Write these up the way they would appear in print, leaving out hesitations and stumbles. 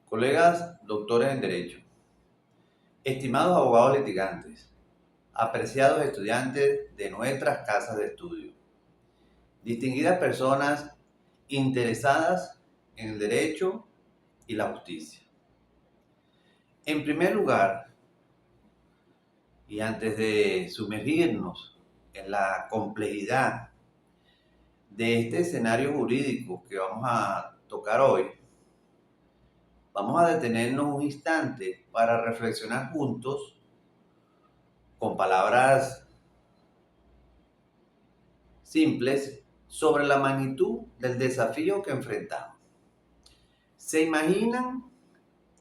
Colegas doctores en Derecho, estimados abogados litigantes, apreciados estudiantes de nuestras casas de estudio, distinguidas personas interesadas en el derecho y la justicia. En primer lugar, y antes de sumergirnos en la complejidad de este escenario jurídico que vamos a tocar hoy, vamos a detenernos un instante para reflexionar juntos con palabras simples sobre la magnitud del desafío que enfrentamos. ¿Se imaginan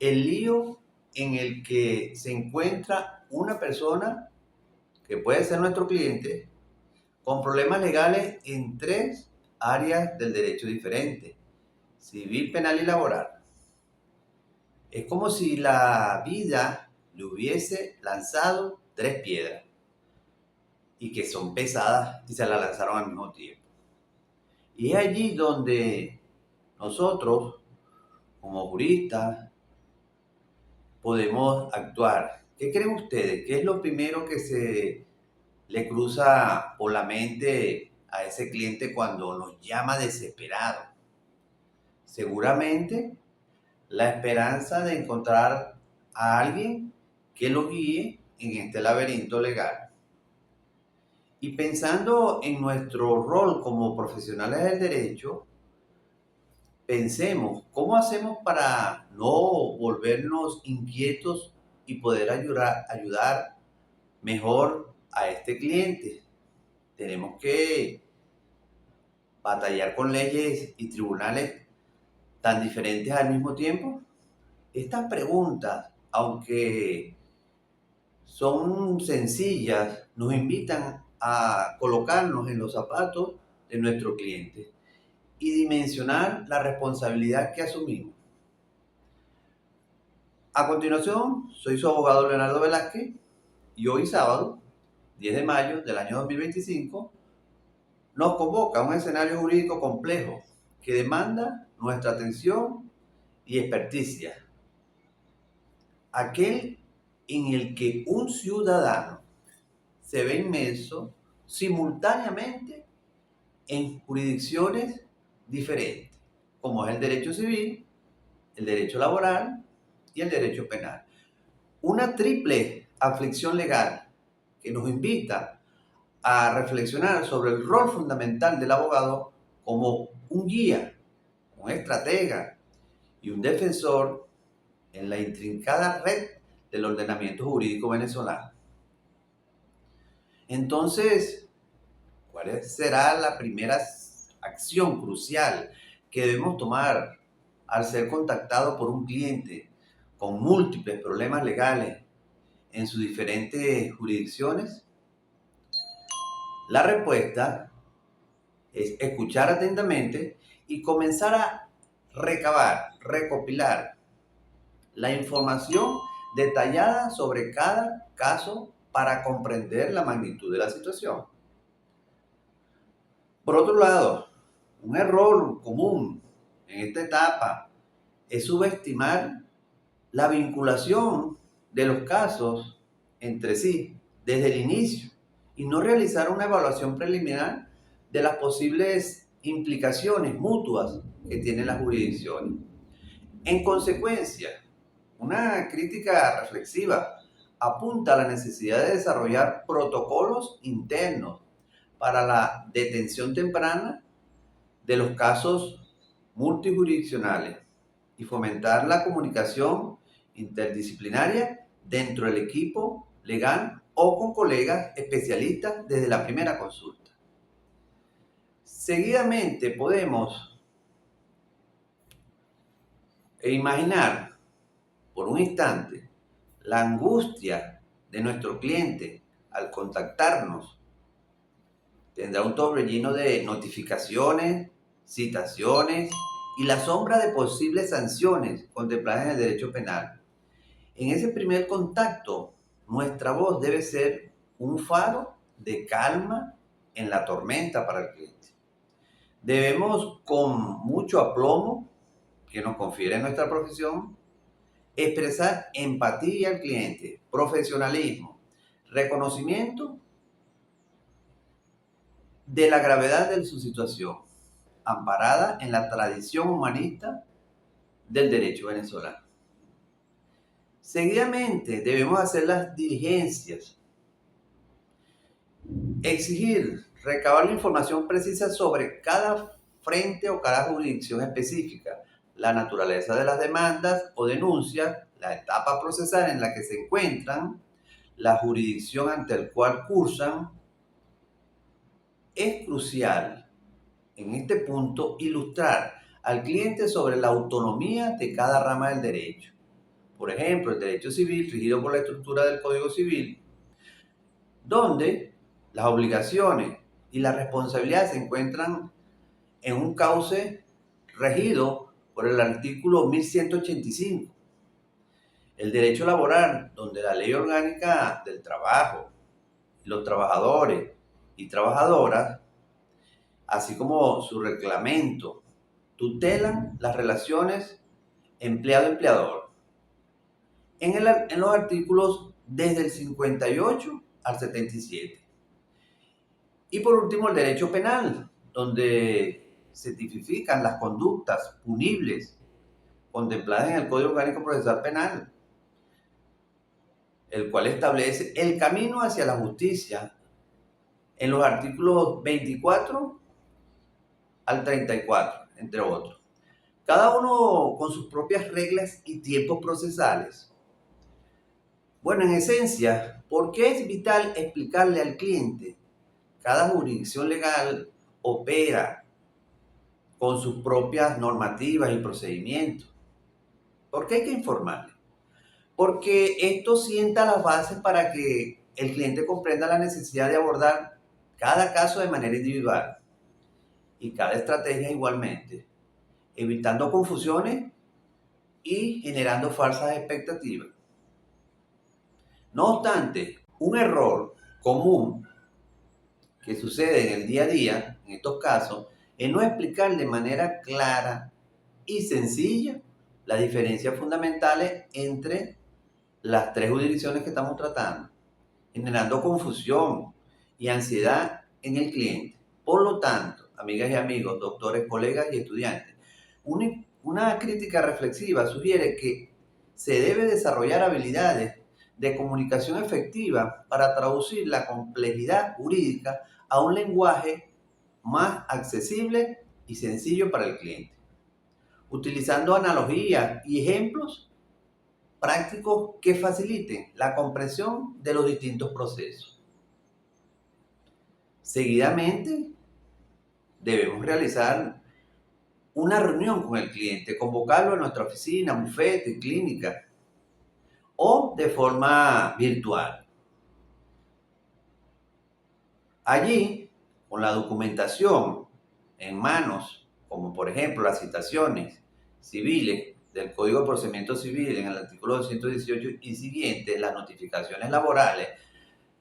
el lío en el que se encuentra una persona que puede ser nuestro cliente con problemas legales en tres áreas del derecho diferentes: civil, penal y laboral? Es como si la vida le hubiese lanzado tres piedras y que son pesadas y se las lanzaron al mismo tiempo. Y es allí donde nosotros, como juristas, podemos actuar. ¿Qué creen ustedes? ¿Qué es lo primero que se le cruza por la mente a ese cliente cuando nos llama desesperado? Seguramente la esperanza de encontrar a alguien que lo guíe en este laberinto legal. Y pensando en nuestro rol como profesionales del derecho, pensemos, ¿cómo hacemos para no volvernos inquietos y poder ayudar mejor a este cliente? Tenemos que batallar con leyes y tribunales tan diferentes al mismo tiempo. Estas preguntas, aunque son sencillas, nos invitan a colocarnos en los zapatos de nuestro cliente y dimensionar la responsabilidad que asumimos. A continuación, soy su abogado Leonardo Velázquez y hoy sábado, 10 de mayo del año 2025, nos convoca a un escenario jurídico complejo que demanda nuestra atención y experticia. Aquel en el que un ciudadano se ve inmerso simultáneamente en jurisdicciones diferentes, como es el derecho civil, el derecho laboral y el derecho penal. Una triple aflicción legal que nos invita a reflexionar sobre el rol fundamental del abogado como un guía, un estratega y un defensor en la intrincada red del ordenamiento jurídico venezolano. Entonces, ¿cuál será la primera acción crucial que debemos tomar al ser contactado por un cliente con múltiples problemas legales en sus diferentes jurisdicciones? La respuesta es escuchar atentamente y comenzar a recopilar la información detallada sobre cada caso para comprender la magnitud de la situación. Por otro lado, un error común en esta etapa es subestimar la vinculación de los casos entre sí desde el inicio y no realizar una evaluación preliminar de las posibles implicaciones mutuas que tienen las jurisdicciones. En consecuencia, una crítica reflexiva apunta a la necesidad de desarrollar protocolos internos para la detención temprana de los casos multijurisdiccionales y fomentar la comunicación interdisciplinaria dentro del equipo legal o con colegas especialistas desde la primera consulta. Seguidamente podemos imaginar por un instante la angustia de nuestro cliente al contactarnos. Tendrá un torbellino de notificaciones, citaciones y la sombra de posibles sanciones contempladas en el derecho penal. En ese primer contacto, nuestra voz debe ser un faro de calma en la tormenta para el cliente. Debemos, con mucho aplomo que nos confiere nuestra profesión, expresar empatía al cliente, profesionalismo, reconocimiento de la gravedad de su situación, amparada en la tradición humanista del derecho venezolano. Seguidamente debemos hacer las diligencias, exigir, recabar la información precisa sobre cada frente o cada jurisdicción específica, la naturaleza de las demandas o denuncias, la etapa procesal en la que se encuentran, la jurisdicción ante la cual cursan. Es crucial en este punto ilustrar al cliente sobre la autonomía de cada rama del derecho. Por ejemplo, el derecho civil, regido por la estructura del Código Civil, donde las obligaciones y la responsabilidad se encuentran en un cauce regido por el artículo 1185. El derecho laboral, donde la ley orgánica del trabajo, los trabajadores y trabajadoras, así como su reglamento, tutelan las relaciones empleado-empleador. En los artículos desde el 58 al 77. Y por último, el derecho penal, donde se tipifican las conductas punibles contempladas en el Código Orgánico Procesal Penal, el cual establece el camino hacia la justicia en los artículos 24 al 34, entre otros. Cada uno con sus propias reglas y tiempos procesales. Bueno, en esencia, ¿por qué es vital explicarle al cliente? Cada jurisdicción legal opera con sus propias normativas y procedimientos. ¿Por qué hay que informarle? Porque esto sienta las bases para que el cliente comprenda la necesidad de abordar cada caso de manera individual y cada estrategia igualmente, evitando confusiones y generando falsas expectativas. No obstante, un error común que sucede en el día a día, en estos casos, es no explicar de manera clara y sencilla las diferencias fundamentales entre las tres jurisdicciones que estamos tratando, generando confusión y ansiedad en el cliente. Por lo tanto, amigas y amigos, doctores, colegas y estudiantes, una crítica reflexiva sugiere que se debe desarrollar habilidades de comunicación efectiva para traducir la complejidad jurídica a un lenguaje más accesible y sencillo para el cliente, utilizando analogías y ejemplos prácticos que faciliten la comprensión de los distintos procesos. Seguidamente, debemos realizar una reunión con el cliente, convocarlo a nuestra oficina, bufete, clínica o de forma virtual. Allí, con la documentación en manos, como por ejemplo las citaciones civiles del Código de Procedimiento Civil en el artículo 218 y siguientes, las notificaciones laborales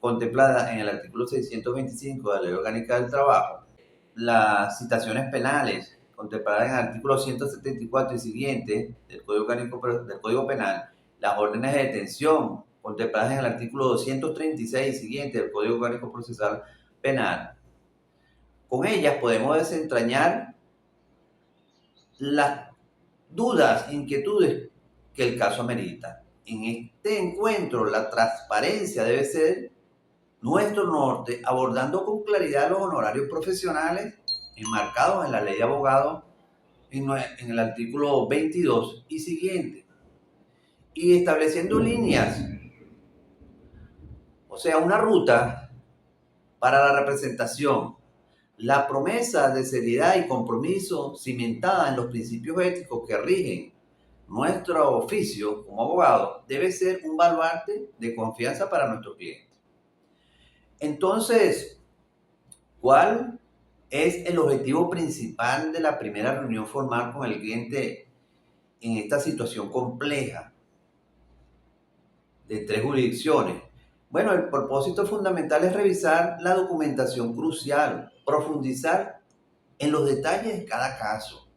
contempladas en el artículo 625 de la Ley Orgánica del Trabajo, las citaciones penales contempladas en el artículo 174 y siguientes del Código Orgánico del Código Penal, las órdenes de detención contempladas en el artículo 236 y siguientes del Código Orgánico Procesal Penal. Con ellas podemos desentrañar las dudas, inquietudes que el caso amerita. En este encuentro, la transparencia debe ser nuestro norte, abordando con claridad los honorarios profesionales enmarcados en la ley de abogados en el artículo 22 y siguiente, y estableciendo líneas, o sea, una ruta para la representación. La promesa de seriedad y compromiso cimentada en los principios éticos que rigen nuestro oficio como abogado debe ser un baluarte de confianza para nuestro cliente. Entonces, ¿cuál es el objetivo principal de la primera reunión formal con el cliente en esta situación compleja de tres jurisdicciones? Bueno, el propósito fundamental es revisar la documentación crucial, profundizar en los detalles de cada caso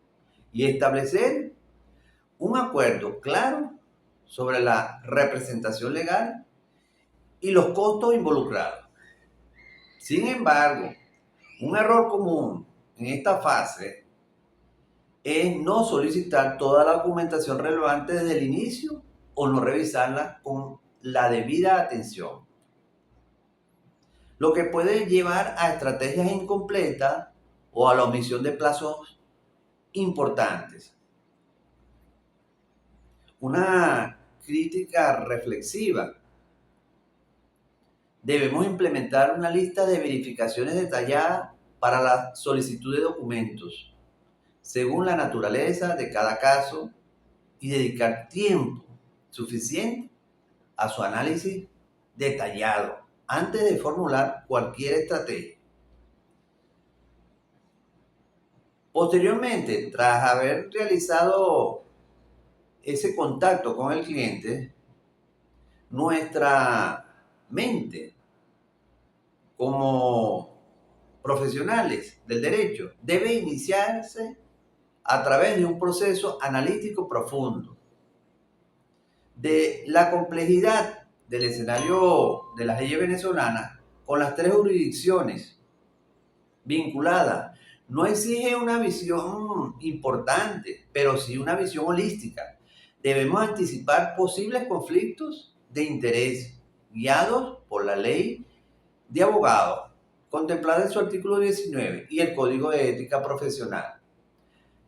y establecer un acuerdo claro sobre la representación legal y los costos involucrados. Sin embargo, un error común en esta fase es no solicitar toda la documentación relevante desde el inicio o no revisarla con la debida atención, lo que puede llevar a estrategias incompletas o a la omisión de plazos importantes. Una crítica reflexiva. Debemos implementar una lista de verificaciones detalladas para la solicitud de documentos, según la naturaleza de cada caso, y dedicar tiempo suficiente a su análisis detallado antes de formular cualquier estrategia. Posteriormente, tras haber realizado ese contacto con el cliente, nuestra mente como profesionales del derecho debe iniciarse a través de un proceso analítico profundo de la complejidad del escenario de las leyes venezolanas con las tres jurisdicciones vinculadas. No exige una visión importante, pero sí una visión holística. Debemos anticipar posibles conflictos de interés guiados por la ley de abogados, contemplada en su artículo 19 y el Código de Ética Profesional.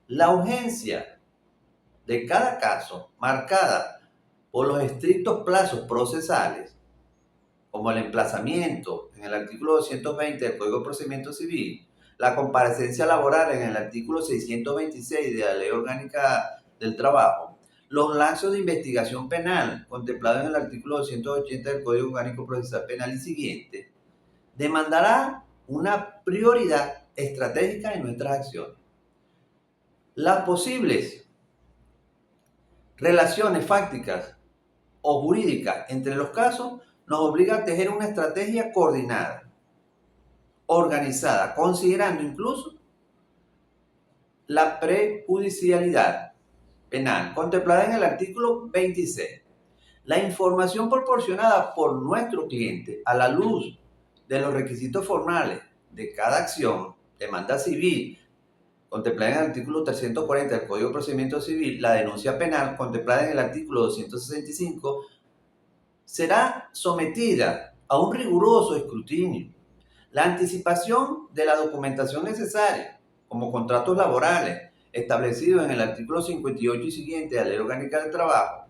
La urgencia de cada caso, marcada por los estrictos plazos procesales, como el emplazamiento en el artículo 220 del Código de Procedimiento Civil, la comparecencia laboral en el artículo 626 de la Ley Orgánica del Trabajo, los lapsos de investigación penal contemplados en el artículo 280 del Código Orgánico Procesal Penal y siguiente, demandará una prioridad estratégica en nuestras acciones. Las posibles relaciones fácticas o jurídicas entre los casos nos obliga a tejer una estrategia coordinada, organizada, considerando incluso la prejudicialidad penal contemplada en el artículo 26. La información proporcionada por nuestro cliente a la luz de los requisitos formales de cada acción, demanda civil, contemplada en el artículo 340 del Código de Procedimiento Civil, la denuncia penal, contemplada en el artículo 265, será sometida a un riguroso escrutinio. La anticipación de la documentación necesaria, como contratos laborales, establecidos en el artículo 58 y siguiente de la Ley Orgánica del Trabajo,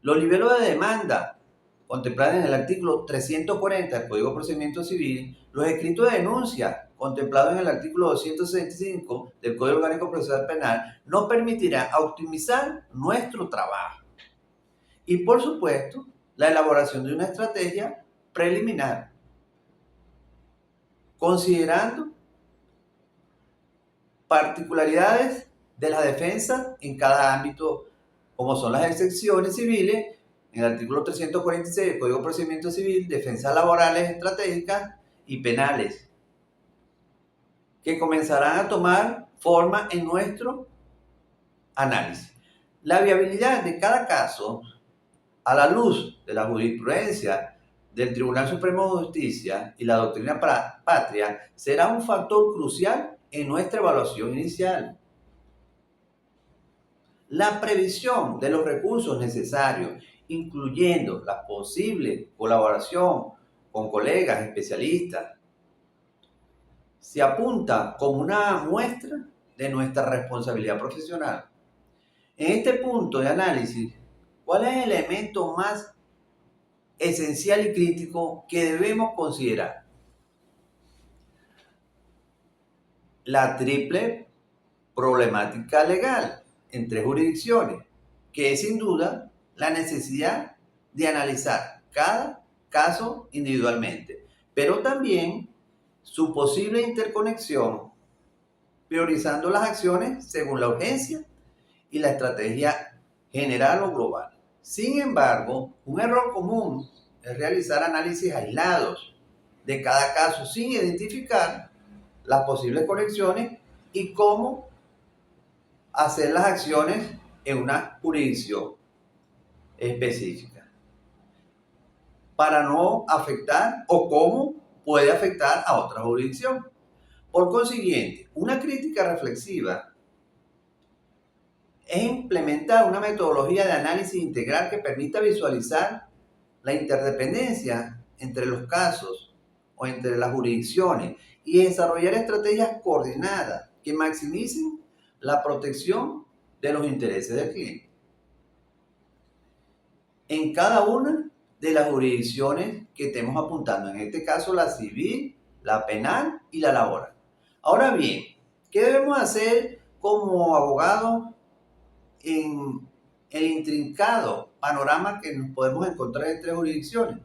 los niveles de demanda, contemplados en el artículo 340 del Código de Procedimiento Civil, los escritos de denuncia, contemplados en el artículo 265 del Código Orgánico Procesal Penal, nos permitirá optimizar nuestro trabajo. Y por supuesto, la elaboración de una estrategia preliminar, considerando particularidades de la defensa en cada ámbito, como son las excepciones civiles, en el artículo 346 del Código de Procedimiento Civil, defensas laborales estratégicas y penales, que comenzarán a tomar forma en nuestro análisis. La viabilidad de cada caso, a la luz de la jurisprudencia del Tribunal Supremo de Justicia y la doctrina patria, será un factor crucial en nuestra evaluación inicial. La previsión de los recursos necesarios, incluyendo la posible colaboración con colegas especialistas, se apunta como una muestra de nuestra responsabilidad profesional. En este punto de análisis, ¿cuál es el elemento más esencial y crítico que debemos considerar? La triple problemática legal entre jurisdicciones, que es sin duda la necesidad de analizar cada caso individualmente, pero también su posible interconexión, priorizando las acciones según la urgencia y la estrategia general o global. Sin embargo, un error común es realizar análisis aislados de cada caso sin identificar las posibles conexiones y cómo hacer las acciones en una jurisdicción. específica para no afectar o cómo puede afectar a otra jurisdicción. Por consiguiente, una crítica reflexiva es implementar una metodología de análisis integral que permita visualizar la interdependencia entre los casos o entre las jurisdicciones y desarrollar estrategias coordinadas que maximicen la protección de los intereses del cliente en cada una de las jurisdicciones que estemos apuntando, en este caso la civil, la penal y la laboral. Ahora bien, ¿qué debemos hacer como abogados en el intrincado panorama que nos podemos encontrar entre jurisdicciones?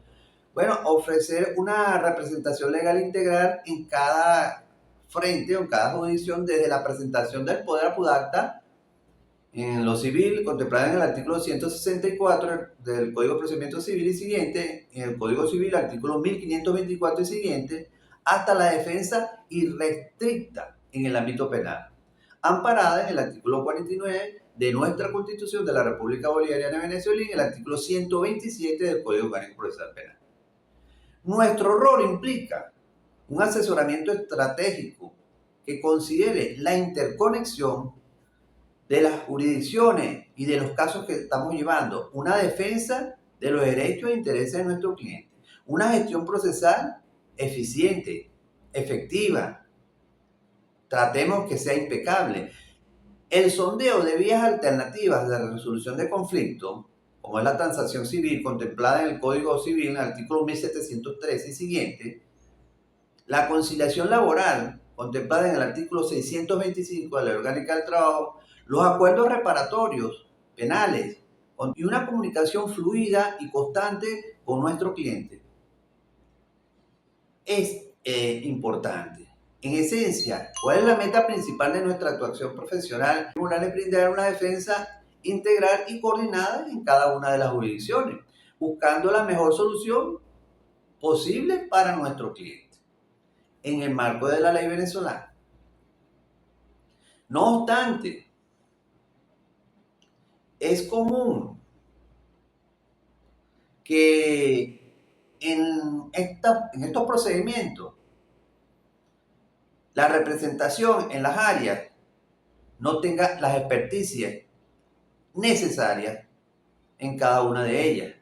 Bueno, ofrecer una representación legal integral en cada frente o en cada jurisdicción desde la presentación del poder apudacta en lo civil, contemplada en el artículo 164 del Código de Procedimiento Civil y siguiente, en el Código Civil, artículo 1524 y siguiente, hasta la defensa irrestricta en el ámbito penal, amparada en el artículo 49 de nuestra Constitución de la República Bolivariana de Venezuela y en el artículo 127 del Código Orgánico Procesal Penal. Nuestro rol implica un asesoramiento estratégico que considere la interconexión de las jurisdicciones y de los casos que estamos llevando, una defensa de los derechos e intereses de nuestro cliente, una gestión procesal eficiente, efectiva, tratemos que sea impecable. El sondeo de vías alternativas de resolución de conflictos, como es la transacción civil contemplada en el Código Civil, en el artículo 1713 y siguiente, la conciliación laboral, contemplada en el artículo 625 de la Ley Orgánica del Trabajo, los acuerdos reparatorios penales y una comunicación fluida y constante con nuestro cliente es importante. En esencia, ¿cuál es la meta principal de nuestra actuación profesional? Es brindar una defensa integral y coordinada en cada una de las jurisdicciones, buscando la mejor solución posible para nuestro cliente en el marco de la ley venezolana. No obstante, es común que en estos procedimientos la representación en las áreas no tenga las experticias necesarias en cada una de ellas,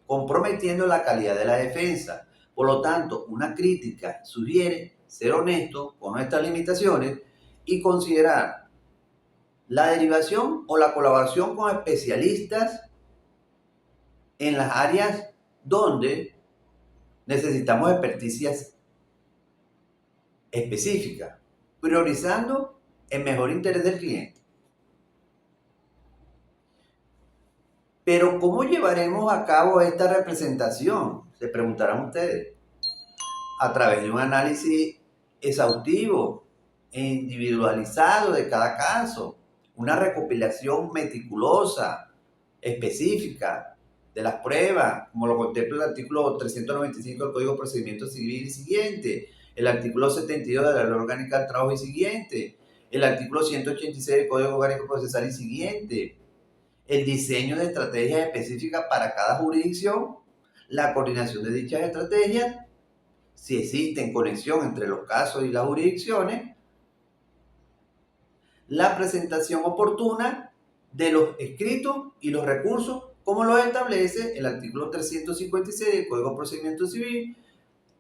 comprometiendo la calidad de la defensa. Por lo tanto, una crítica sugiere ser honesto con nuestras limitaciones y considerar la derivación o la colaboración con especialistas en las áreas donde necesitamos experticias específicas, priorizando el mejor interés del cliente. Pero ¿cómo llevaremos a cabo esta representación? Se preguntarán ustedes. A través de un análisis exhaustivo e individualizado de cada caso, una recopilación meticulosa, específica de las pruebas, como lo contempla el artículo 395 del Código de Procedimiento Civil y siguiente, el artículo 72 de la Ley Orgánica del Trabajo y siguiente, el artículo 186 del Código Orgánico Procesal y siguiente, el diseño de estrategias específicas para cada jurisdicción, la coordinación de dichas estrategias, si existe conexión entre los casos y las jurisdicciones, la presentación oportuna de los escritos y los recursos, como lo establece el artículo 356 del Código de Procedimiento Civil,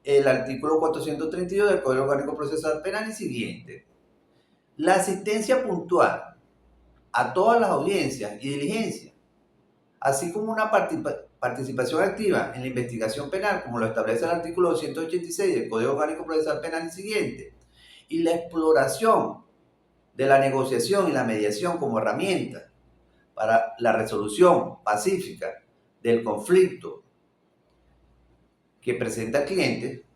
el artículo 432 del Código Orgánico Procesal Penal y siguiente. La asistencia puntual a todas las audiencias y diligencias, así como una participación activa en la investigación penal, como lo establece el artículo 286 del Código Orgánico Procesal Penal y siguiente, y la exploración de la negociación y la mediación como herramienta para la resolución pacífica del conflicto que presenta el cliente,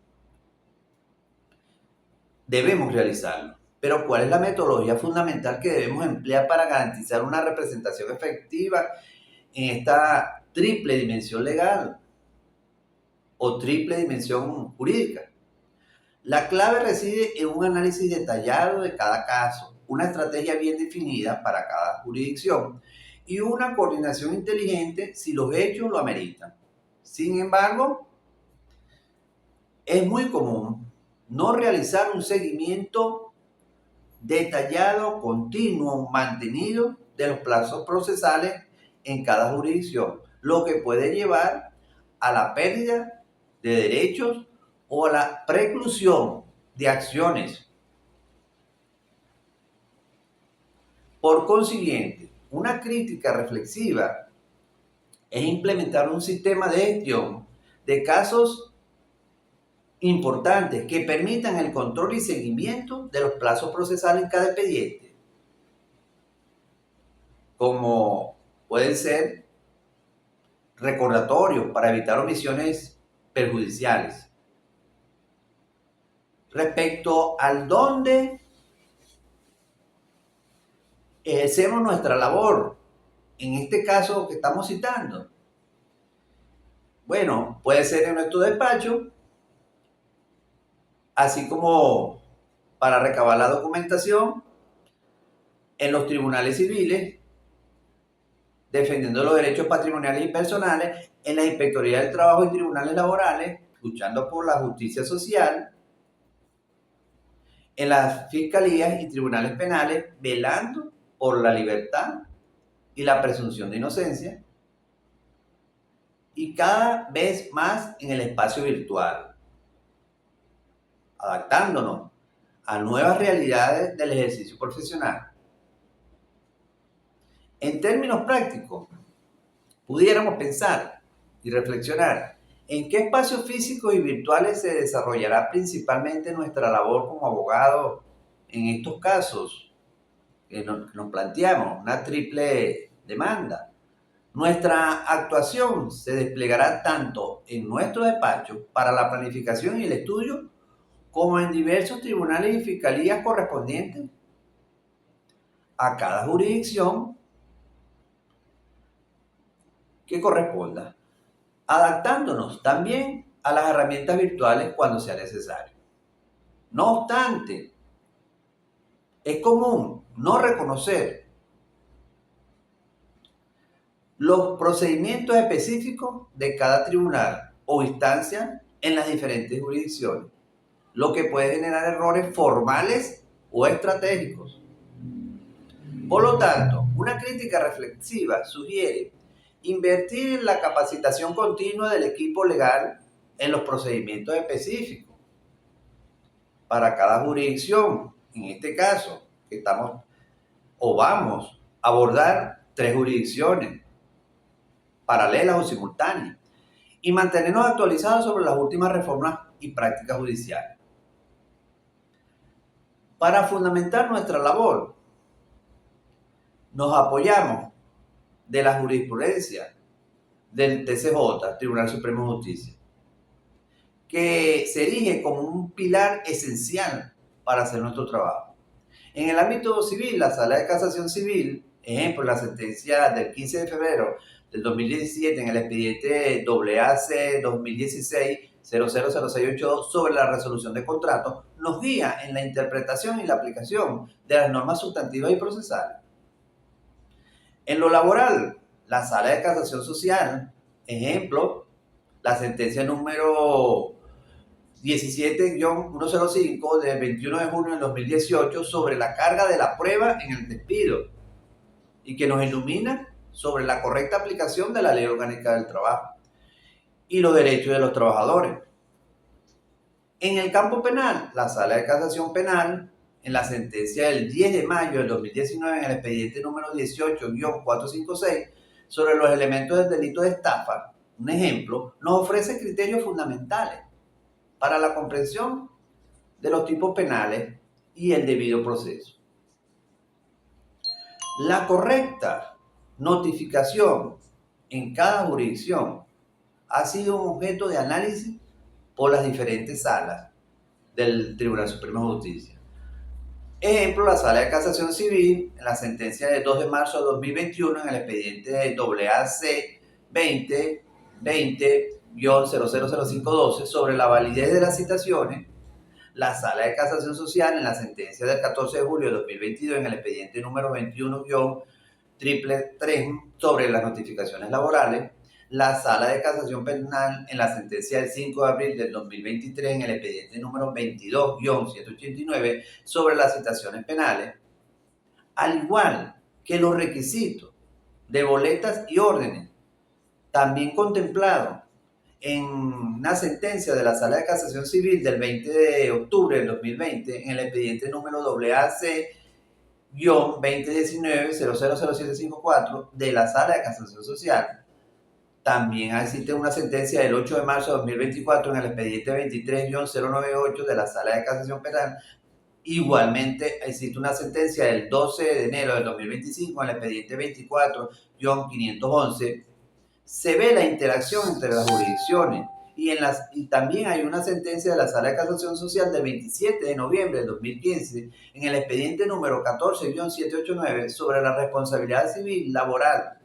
debemos realizarlo. Pero ¿cuál es la metodología fundamental que debemos emplear para garantizar una representación efectiva en esta triple dimensión legal o triple dimensión jurídica? La clave reside en un análisis detallado de cada caso, una estrategia bien definida para cada jurisdicción y una coordinación inteligente si los hechos lo ameritan. Sin embargo, es muy común no realizar un seguimiento detallado, continuo, mantenido de los plazos procesales en cada jurisdicción, lo que puede llevar a la pérdida de derechos o a la preclusión de acciones. Por consiguiente, una crítica reflexiva es implementar un sistema de gestión de casos importantes que permitan el control y seguimiento de los plazos procesales en cada expediente, como pueden ser recordatorios para evitar omisiones perjudiciales. Respecto al dónde ejercemos nuestra labor, en este caso que estamos citando, bueno, puede ser en nuestro despacho, así como para recabar la documentación en los tribunales civiles, defendiendo los derechos patrimoniales y personales, en la Inspectoría del Trabajo y tribunales laborales, luchando por la justicia social, en las fiscalías y tribunales penales, velando por la libertad y la presunción de inocencia, y cada vez más en el espacio virtual, adaptándonos a nuevas realidades del ejercicio profesional. En términos prácticos, pudiéramos pensar y reflexionar en qué espacios físicos y virtuales se desarrollará principalmente nuestra labor como abogados en estos casos que nos planteamos, una triple demanda. Nuestra actuación se desplegará tanto en nuestro despacho para la planificación y el estudio, como en diversos tribunales y fiscalías correspondientes a cada jurisdicción que corresponda, adaptándonos también a las herramientas virtuales cuando sea necesario. No obstante, es común no reconocer los procedimientos específicos de cada tribunal o instancia en las diferentes jurisdicciones, lo que puede generar errores formales o estratégicos. Por lo tanto, una crítica reflexiva sugiere invertir en la capacitación continua del equipo legal en los procedimientos específicos para cada jurisdicción. En este caso, que estamos o vamos a abordar 3 jurisdicciones paralelas o simultáneas y mantenernos actualizados sobre las últimas reformas y prácticas judiciales. Para fundamentar nuestra labor, nos apoyamos de la jurisprudencia del TCJ, Tribunal Supremo de Justicia, que se erige como un pilar esencial para hacer nuestro trabajo. En el ámbito civil, la Sala de Casación Civil, ejemplo, la sentencia del 15 de febrero del 2017 en el expediente AAC 2016-000682 sobre la resolución de contratos, nos guía en la interpretación y la aplicación de las normas sustantivas y procesales. En lo laboral, la Sala de Casación Social, ejemplo, la sentencia número 17-105 del 21 de junio del 2018 sobre la carga de la prueba en el despido y que nos ilumina sobre la correcta aplicación de la Ley Orgánica del Trabajo y los derechos de los trabajadores. En el campo penal, la Sala de Casación Penal, en la sentencia del 10 de mayo del 2019 en el expediente número 18-456 sobre los elementos del delito de estafa, un ejemplo, nos ofrece criterios fundamentales para la comprensión de los tipos penales y el debido proceso. La correcta notificación en cada jurisdicción ha sido un objeto de análisis por las diferentes salas del Tribunal Supremo de Justicia. Ejemplo, la Sala de Casación Civil, en la sentencia de 2 de marzo de 2021, en el expediente de AAC 2020-000512 sobre la validez de las citaciones, la Sala de Casación Social, en la sentencia del 14 de julio de 2022, en el expediente número 21-3 333 sobre las notificaciones laborales, la Sala de Casación Penal en la sentencia del 5 de abril del 2023 en el expediente número 22-189 sobre las citaciones penales, al igual que los requisitos de boletas y órdenes, también contemplado en una sentencia de la Sala de Casación Civil del 20 de octubre del 2020 en el expediente número AC-2019-000754 de la Sala de Casación Social. También existe una sentencia del 8 de marzo de 2024 en el expediente 23-098 de la Sala de Casación Penal. Igualmente existe una sentencia del 12 de enero del 2025 en el expediente 24-511. Se ve la interacción entre las jurisdicciones y también hay una sentencia de la Sala de Casación Social del 27 de noviembre del 2015 en el expediente número 14-789 sobre la responsabilidad civil laboral.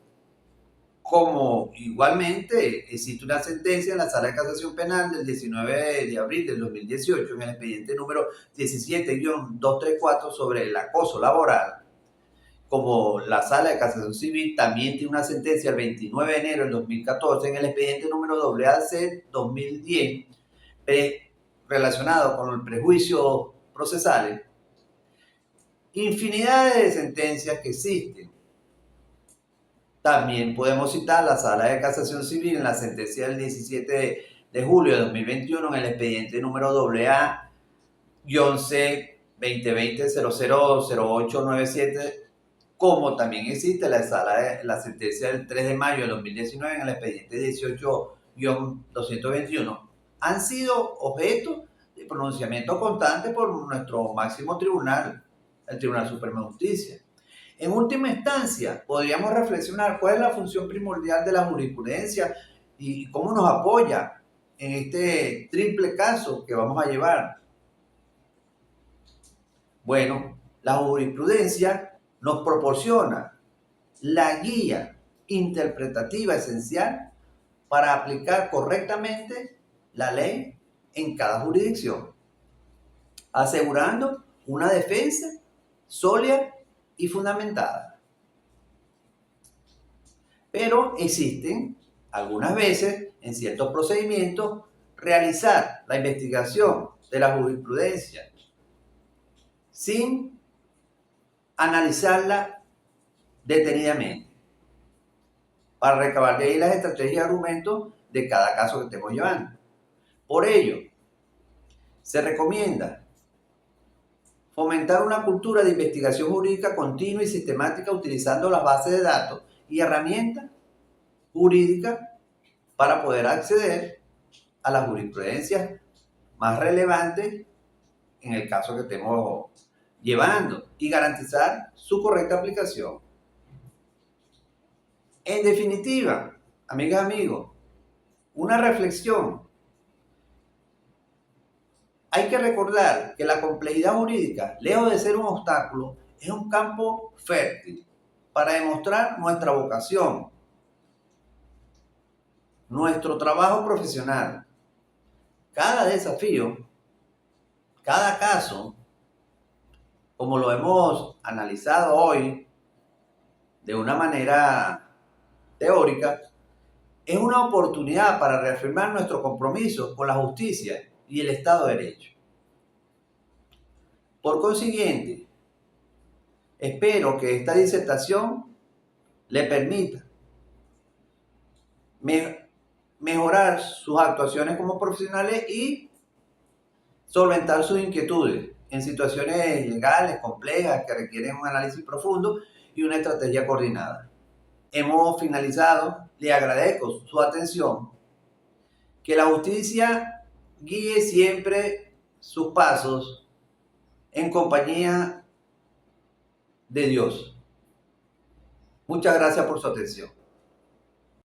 Como igualmente existe una sentencia en la Sala de Casación Penal del 19 de abril del 2018 en el expediente número 17-234 sobre el acoso laboral. Como la Sala de Casación Civil también tiene una sentencia el 29 de enero del 2014 en el expediente número AC 2010 relacionado con el prejuicio procesales. Infinidad de sentencias que existen. También podemos citar la Sala de Casación Civil en la sentencia del 17 de julio de 2021 en el expediente número AA-C 2020-000897, como también existe la sentencia del 3 de mayo de 2019 en el expediente 18-221, han sido objeto de pronunciamiento constante por nuestro máximo tribunal, el Tribunal Supremo de Justicia. En última instancia, podríamos reflexionar cuál es la función primordial de la jurisprudencia y cómo nos apoya en este triple caso que vamos a llevar. Bueno, la jurisprudencia nos proporciona la guía interpretativa esencial para aplicar correctamente la ley en cada jurisdicción, asegurando una defensa sólida y fundamentada. Pero existen algunas veces en ciertos procedimientos realizar la investigación de la jurisprudencia sin analizarla detenidamente para recabar de ahí las estrategias y argumentos de cada caso que estemos llevando. Por ello, se recomienda fomentar una cultura de investigación jurídica continua y sistemática utilizando las bases de datos y herramientas jurídicas para poder acceder a las jurisprudencias más relevantes en el caso que estemos llevando y garantizar su correcta aplicación. En definitiva, amigas, amigos, una reflexión. Hay que recordar que la complejidad jurídica, lejos de ser un obstáculo, es un campo fértil para demostrar nuestra vocación, nuestro trabajo profesional. Cada desafío, cada caso, como lo hemos analizado hoy de una manera teórica, es una oportunidad para reafirmar nuestro compromiso con la justicia y el Estado de Derecho. Por consiguiente, espero que esta disertación le permita mejorar sus actuaciones como profesionales y solventar sus inquietudes en situaciones legales complejas que requieren un análisis profundo y una estrategia coordinada. Hemos finalizado. Le agradezco su atención. Que la justicia guíe siempre sus pasos en compañía de Dios. Muchas gracias por su atención.